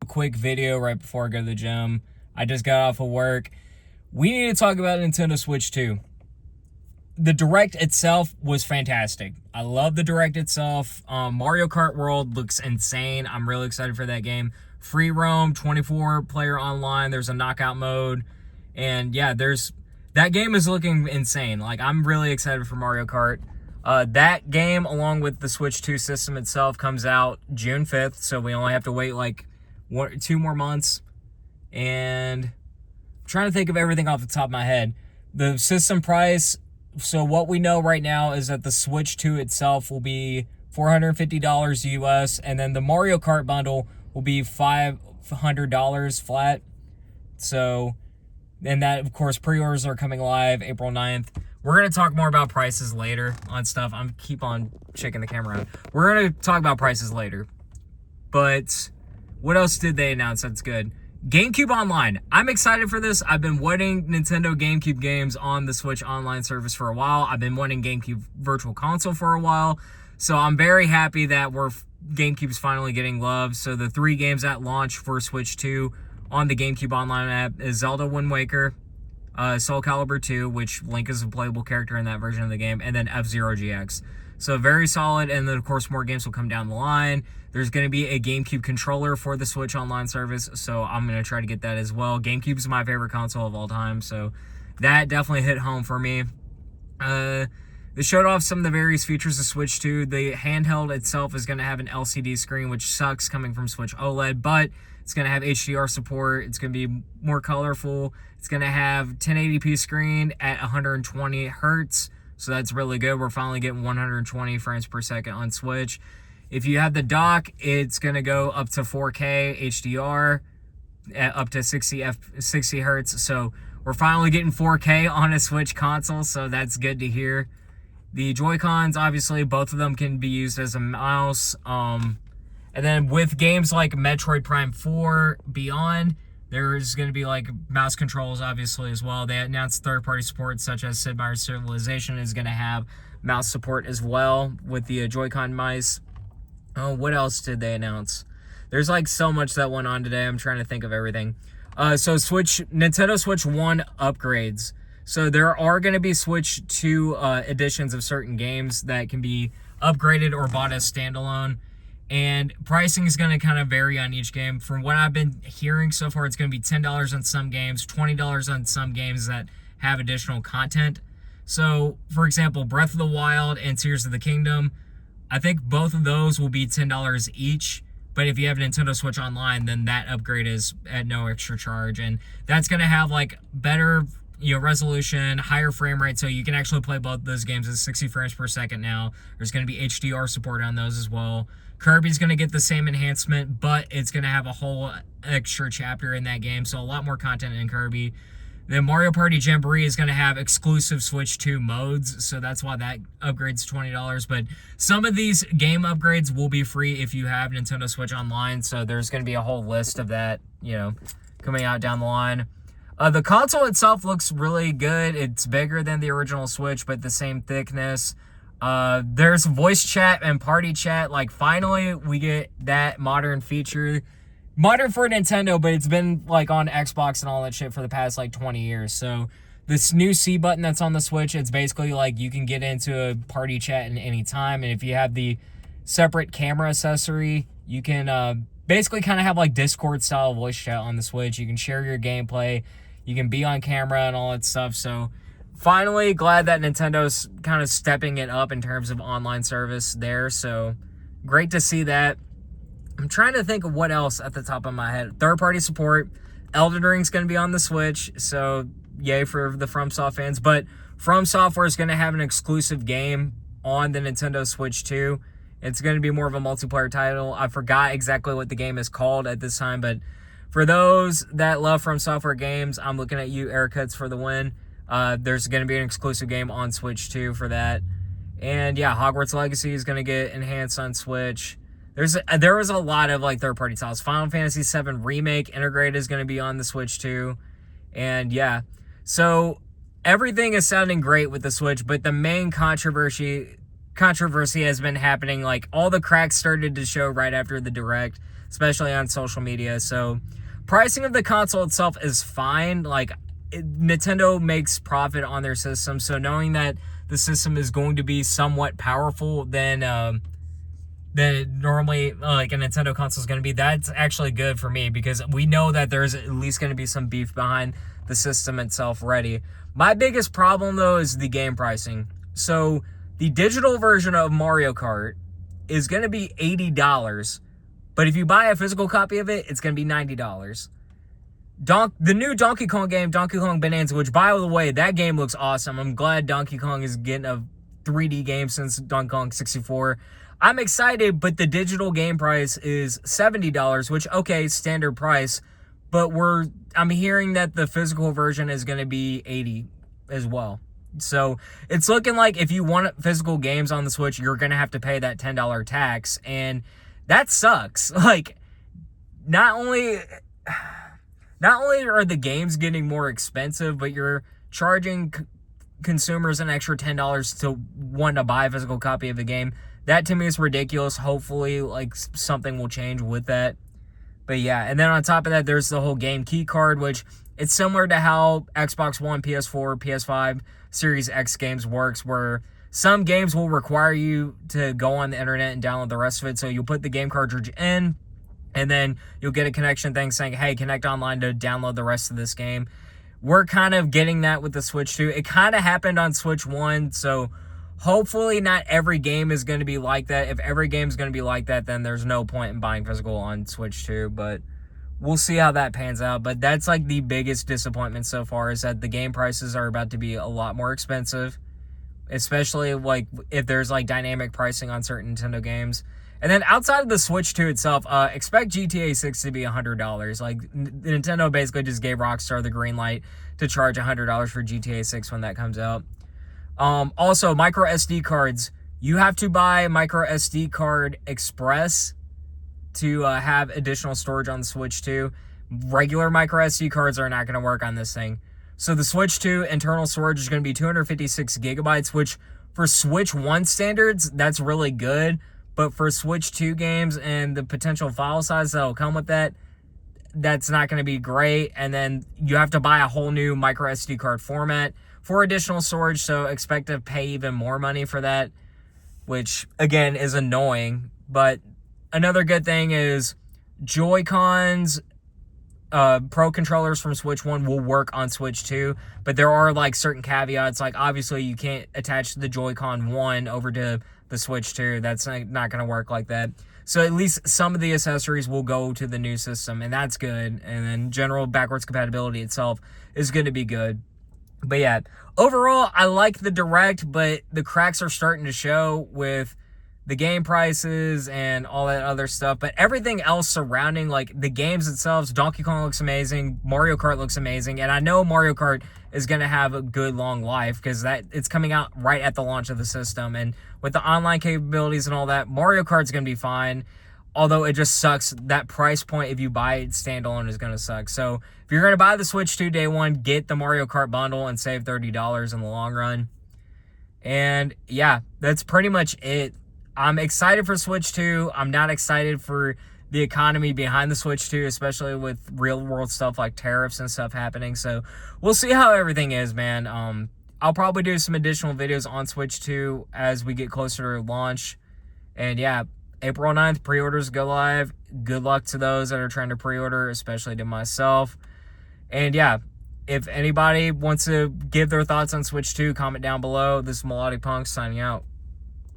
quick video right before I go to the gym. I just got off of work. We need to talk about Nintendo Switch 2. The Direct itself was fantastic. I love the Direct itself. Mario Kart World looks insane. I'm really excited for that game. Free roam, 24-player online. There's a knockout mode. And yeah, that game is looking insane. Like, I'm really excited for Mario Kart. That game, along with the Switch 2 system itself, comes out June 5th. So we only have to wait like 2 more months. And I'm trying to think of everything off the top of my head. The system price... So what we know right now is that the Switch 2 itself will be $450 US, and then the Mario Kart bundle will be $500 flat. So, and that, of course, pre-orders are coming live April 9th. We're going to talk more about prices later on stuff. I'm keep on shaking the camera around. We're going to talk about prices later. But what else did they announce that's good? GameCube Online. I'm excited for this. I've been wanting Nintendo GameCube games on the Switch Online service for a while. I've been wanting GameCube Virtual Console for a while. So I'm very happy that GameCube's finally getting love. So the 3 games at launch for Switch 2 on the GameCube Online app is Zelda Wind Waker, Soul Calibur 2, which Link is a playable character in that version of the game, and then F-Zero GX. So very solid, and then of course more games will come down the line. There's going to be a GameCube controller for the Switch Online service, so I'm going to try to get that as well. GameCube's my favorite console of all time, so that definitely hit home for me. They showed off some of the various features of Switch 2. The handheld itself is going to have an LCD screen, which sucks coming from Switch OLED, but it's going to have HDR support. It's going to be more colorful. It's going to have 1080p screen at 120 hertz. So that's really good. We're finally getting 120 frames per second on Switch. If you have the dock, it's going to go up to 4K HDR, up to 60 hertz. So we're finally getting 4K on a Switch console, so that's good to hear. The Joy-Cons, obviously, both of them can be used as a mouse. And then with games like Metroid Prime 4 Beyond, there's going to be like mouse controls, obviously, as well. They announced third-party support, such as Sid Meier's Civilization is going to have mouse support as well with the Joy-Con mice. Oh, what else did they announce? There's like so much that went on today. I'm trying to think of everything. So Nintendo Switch 1 upgrades. So there are going to be Switch 2 editions of certain games that can be upgraded or bought as standalone. And pricing is going to kind of vary on each game. From what I've been hearing so far, it's going to be $10 on some games, $20 on some games that have additional content. So, for example, Breath of the Wild and Tears of the Kingdom, I think both of those will be $10 each. But if you have Nintendo Switch Online, then that upgrade is at no extra charge. And that's going to have like better resolution, higher frame rate, so you can actually play both those games at 60 frames per second now. There's going to be HDR support on those as well. Kirby's going to get the same enhancement, but it's going to have a whole extra chapter in that game, so a lot more content in Kirby. Then Mario Party Jamboree is going to have exclusive Switch 2 modes, so that's why that upgrade's $20. But some of these game upgrades will be free if you have Nintendo Switch Online, so there's going to be a whole list of that, coming out down the line. The console itself looks really good. It's bigger than the original Switch, but the same thickness. There's voice chat and party chat. Like, finally, we get that modern feature. Modern for Nintendo, but it's been, like, on Xbox and all that shit for the past, 20 years. So, this new C button that's on the Switch, it's basically, you can get into a party chat at any time. And if you have the separate camera accessory, you can, basically kind of have, Discord-style voice chat on the Switch. You can share your gameplay. You can be on camera and all that stuff. So, finally, glad that Nintendo's kind of stepping it up in terms of online service there. So, great to see that. I'm trying to think of what else at the top of my head. Third-party support. Elden Ring's going to be on the Switch. So, yay for the FromSoft fans. But From Software is going to have an exclusive game on the Nintendo Switch 2. It's going to be more of a multiplayer title. I forgot exactly what the game is called at this time, but for those that love From Software games, I'm looking at you, Eric Cuts, for the win. There's going to be an exclusive game on Switch 2 for that. And yeah, Hogwarts Legacy is going to get enhanced on Switch. There was a lot of third-party titles. Final Fantasy VII Remake Integrated is going to be on the Switch 2. And yeah, so everything is sounding great with the Switch, but the main controversy has been happening. All the cracks started to show right after the Direct. especially on social media. So pricing of the console itself is fine. Like, Nintendo makes profit on their system, so knowing that the system is going to be somewhat powerful than normally like a Nintendo console is going to be, that's actually good for me, because we know that there's at least going to be some beef behind the system itself ready. My biggest problem, though, is the game pricing. So the digital version of Mario Kart is going to be $80, but if you buy a physical copy of it, it's going to be $90. The new Donkey Kong game, Donkey Kong Bonanza, which, by the way, that game looks awesome. I'm glad Donkey Kong is getting a 3D game since Donkey Kong 64. I'm excited, but the digital game price is $70, which, okay, standard price, but I'm hearing that the physical version is going to be $80 as well. So it's looking like if you want physical games on the Switch, you're going to have to pay that $10 tax, and that sucks. Like, not only are the games getting more expensive, but you're charging consumers an extra $10 to want to buy a physical copy of the game. That, to me, is ridiculous. Hopefully, like, something will change with that. But yeah, and then on top of that, there's the whole game key card, which it's similar to how Xbox One, PS4, PS5, Series X games works, where some games will require you to go on the internet and download the rest of it. So you'll put the game cartridge in, and then you'll get a connection thing saying, hey, connect online to download the rest of this game. We're kind of getting that with the Switch 2. It kind of happened on Switch 1, so hopefully not every game is going to be like that. If every game is going to be like that, then there's no point in buying physical on Switch 2, but we'll see how that pans out. But that's like the biggest disappointment so far, is that the game prices are about to be a lot more expensive, especially like if there's like dynamic pricing on certain Nintendo games. And then outside of the Switch 2 itself, expect GTA 6 to be $100. Like, Nintendo basically just gave Rockstar the green light to charge $100 for GTA 6 when that comes out. Also, micro SD cards. You have to buy micro SD card Express to have additional storage on the Switch 2. Regular micro SD cards are not going to work on this thing. So the Switch 2 internal storage is going to be 256 gigabytes, which for Switch 1 standards, that's really good. But for Switch 2 games and the potential file size that'll come with that, that's not going to be great. And then you have to buy a whole new micro SD card format for additional storage, so expect to pay even more money for that, which, again, is annoying. But another good thing is Joy-Cons, Pro controllers from Switch 1 will work on Switch 2, but there are, like, certain caveats. Like, obviously, you can't attach the Joy-Con 1 over to the Switch 2. That's not going to work like that. So at least some of the accessories will go to the new system, and that's good. And then general backwards compatibility itself is going to be good. But yeah, overall, I like the Direct, but the cracks are starting to show with the game prices and all that other stuff. But everything else surrounding, like the games themselves, Donkey Kong looks amazing, Mario Kart looks amazing, and I know Mario Kart is going to have a good long life because it's coming out right at the launch of the system. And with the online capabilities and all that, Mario Kart's going to be fine. Although it just sucks, that price point, if you buy it standalone, is going to suck. So if you're going to buy the Switch 2 day one, get the Mario Kart bundle and save $30 in the long run. And yeah, that's pretty much it. I'm excited for Switch 2. I'm not excited for the economy behind the Switch 2, especially with real world stuff like tariffs and stuff happening. So we'll see how everything is, man. I'll probably do some additional videos on Switch 2 as we get closer to launch. And yeah, April 9th, pre-orders go live. Good luck to those that are trying to pre-order, especially to myself. And yeah, if anybody wants to give their thoughts on Switch 2, comment down below. This is Melodic Punk signing out.